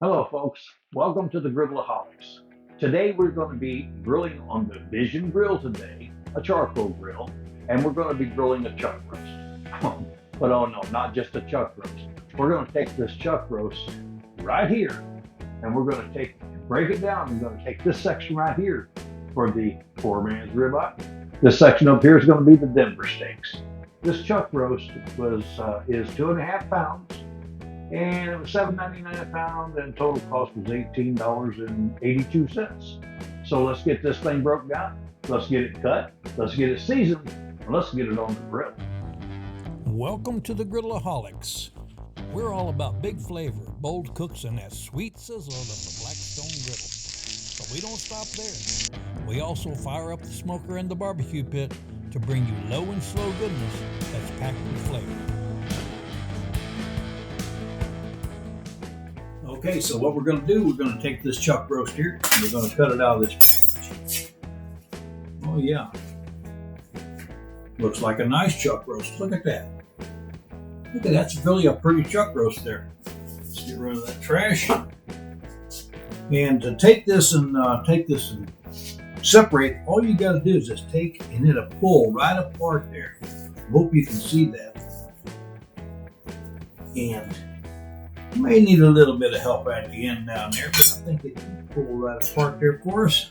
Hello, folks. Welcome to the Griddle-aholics. Today we're going to be grilling on the Vision Grill today, a charcoal grill, and we're going to be grilling a chuck roast. But oh no, not just a chuck roast. We're going to take this chuck roast right here, and we're going to break it down. We're going to take this section right here for the poor man's ribeye. This section up here is going to be the Denver steaks. This chuck roast is 2.5 pounds. And it was $7.99 a pound, and total cost was $18.82. So let's get this thing broke down. Let's get it cut. Let's get it seasoned. And let's get it on the grill. Welcome to the Griddle-aholics. We're all about big flavor, bold cooks, and that sweet sizzle of the Blackstone griddle. But we don't stop there. We also fire up the smoker and the barbecue pit to bring you low and slow goodness that's packed with flavor. Okay, so what we're going to do, we're going to take this chuck roast here, and we're going to cut it out of this package. Oh yeah. Looks like a nice chuck roast. Look at that. Look at that. That's really a pretty chuck roast there. Let's get rid of that trash. And to take this and separate, all you got to do is just take and hit a pull right apart there. Hope you can see that. And you may need a little bit of help at the end down there, but I think it can pull right apart there for us.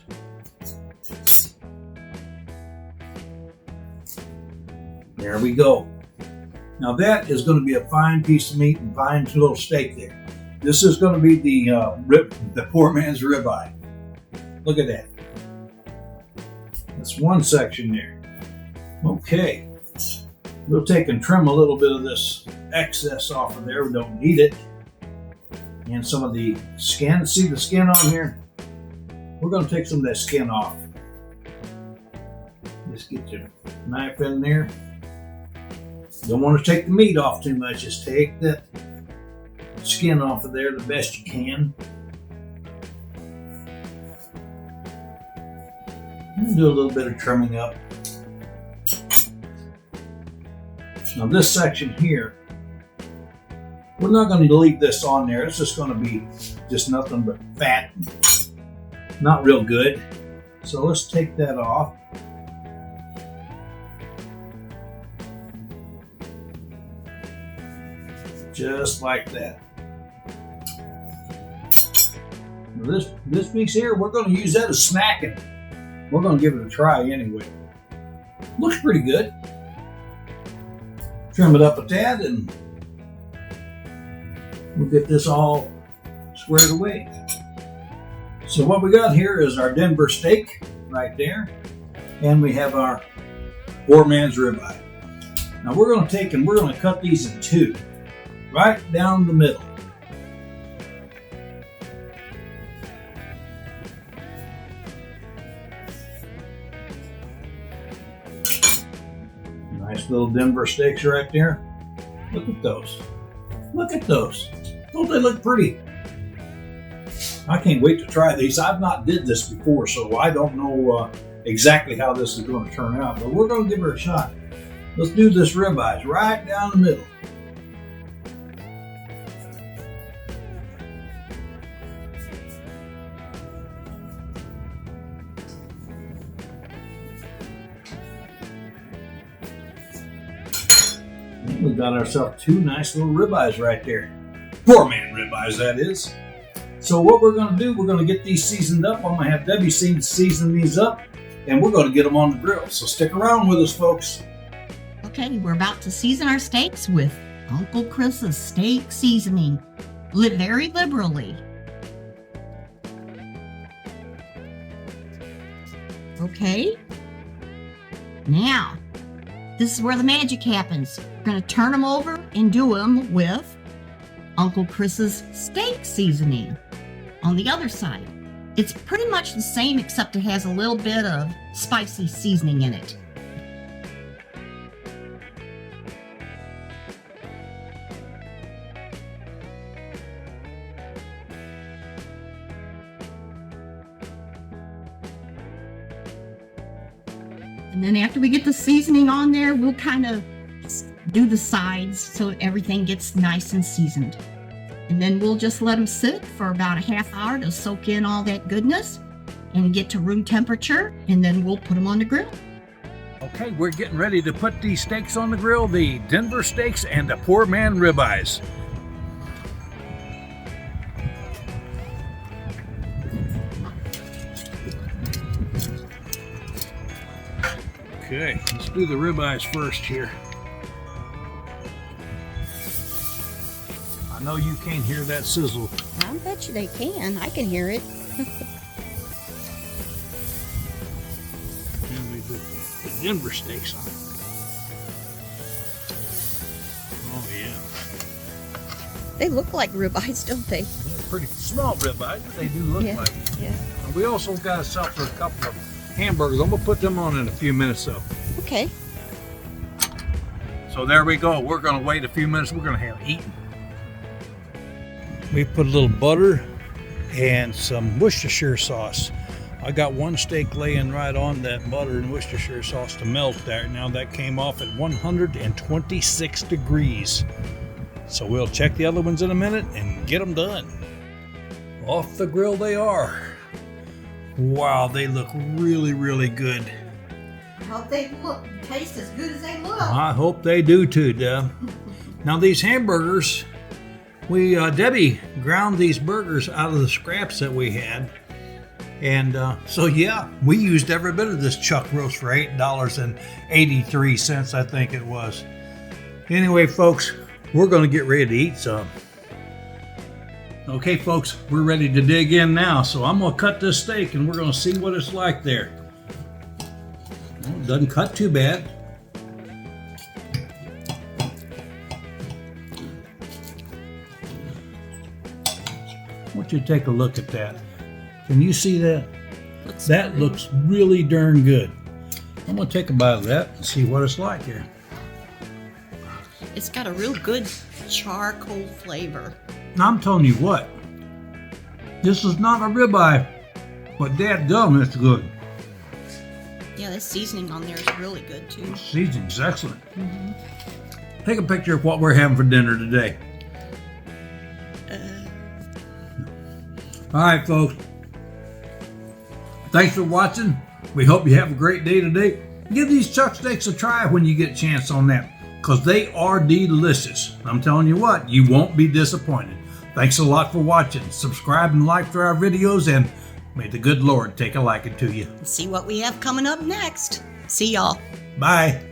There we go. Now that is going to be a fine piece of meat and fine little steak there. This is going to be the poor man's ribeye. Look at that. That's one section there. Okay. We'll take and trim a little bit of this excess off of there. We don't need it. And some of the skin. See the skin on here? We're going to take some of that skin off. Just get your knife in there. Don't want to take the meat off too much. Just take that skin off of there the best you can. Do a little bit of trimming up. Now this section here, we're not going to leave this on there. It's just going to be just nothing but fat. Not real good. So let's take that off. Just like that. Now this piece here, we're going to use that as snacking. We're going to give it a try anyway. Looks pretty good. Trim it up a tad and we'll get this all squared away. So what we got here is our Denver steak right there, and we have our poor man's ribeye. Now we're going to take and we're going to cut these in two, right down the middle. Nice little Denver steaks right there. Look at those. Look at those. Don't they look pretty? I can't wait to try these. I've not did this before, so I don't know exactly how this is going to turn out, but we're going to give her a shot. Let's do this ribeye right down the middle. We've got ourselves two nice little ribeyes right there. Poor man ribeyes, that is. So what we're going to do, we're going to get these seasoned up. I'm going to have Debbie season these up, and we're going to get them on the grill. So stick around with us, folks. Okay, we're about to season our steaks with Uncle Chris's steak seasoning, very liberally. Okay, now, this is where the magic happens. We're going to turn them over and do them with Uncle Chris's steak seasoning on the other side. It's pretty much the same, except it has a little bit of spicy seasoning in it. And then after we get the seasoning on there, we'll kind of do the sides so everything gets nice and seasoned. And then we'll just let them sit for about a half hour to soak in all that goodness and get to room temperature, and then we'll put them on the grill. Okay, we're getting ready to put these steaks on the grill, the Denver steaks and the poor man ribeyes. Okay, let's do the ribeyes first here. I know you can't hear that sizzle. I bet you they can. I can hear it. And we put the Denver steaks on. Oh yeah. They look like ribeyes, don't they? They're pretty small ribeyes, but they do look like it. Yeah. And we also got us out for a couple of hamburgers. I'm gonna put them on in a few minutes though. Okay. So there we go. We're gonna wait a few minutes. We're gonna have eaten. We put a little butter and some Worcestershire sauce. I got one steak laying right on that butter and Worcestershire sauce to melt there. Now that came off at 126 degrees. So we'll check the other ones in a minute and get them done. Off the grill they are. Wow, they look really, really good. I hope they taste as good as they look. I hope they do too, Deb. Now these hamburgers, Debbie ground these burgers out of the scraps that we had. And so yeah, we used every bit of this chuck roast for $8.83, I think it was. Anyway, folks, we're gonna get ready to eat some. Okay, folks, we're ready to dig in now. So I'm gonna cut this steak and we're gonna see what it's like there. Well, it doesn't cut too bad. I want you to take a look at that. Can you see that? That looks really darn good. I'm gonna take a bite of that and see what it's like here. It's got a real good charcoal flavor. Now I'm telling you what, this is not a ribeye, but dadgum, it's good. Yeah, the seasoning on there is really good too. The seasoning's excellent. Take a picture of what we're having for dinner today. All right, folks. Thanks for watching. We hope you have a great day today. Give these chuck steaks a try when you get a chance on that, because they are delicious. I'm telling you what, you won't be disappointed. Thanks a lot for watching. Subscribe and like for our videos, and may the good Lord take a liking to you. See what we have coming up next. See y'all. Bye.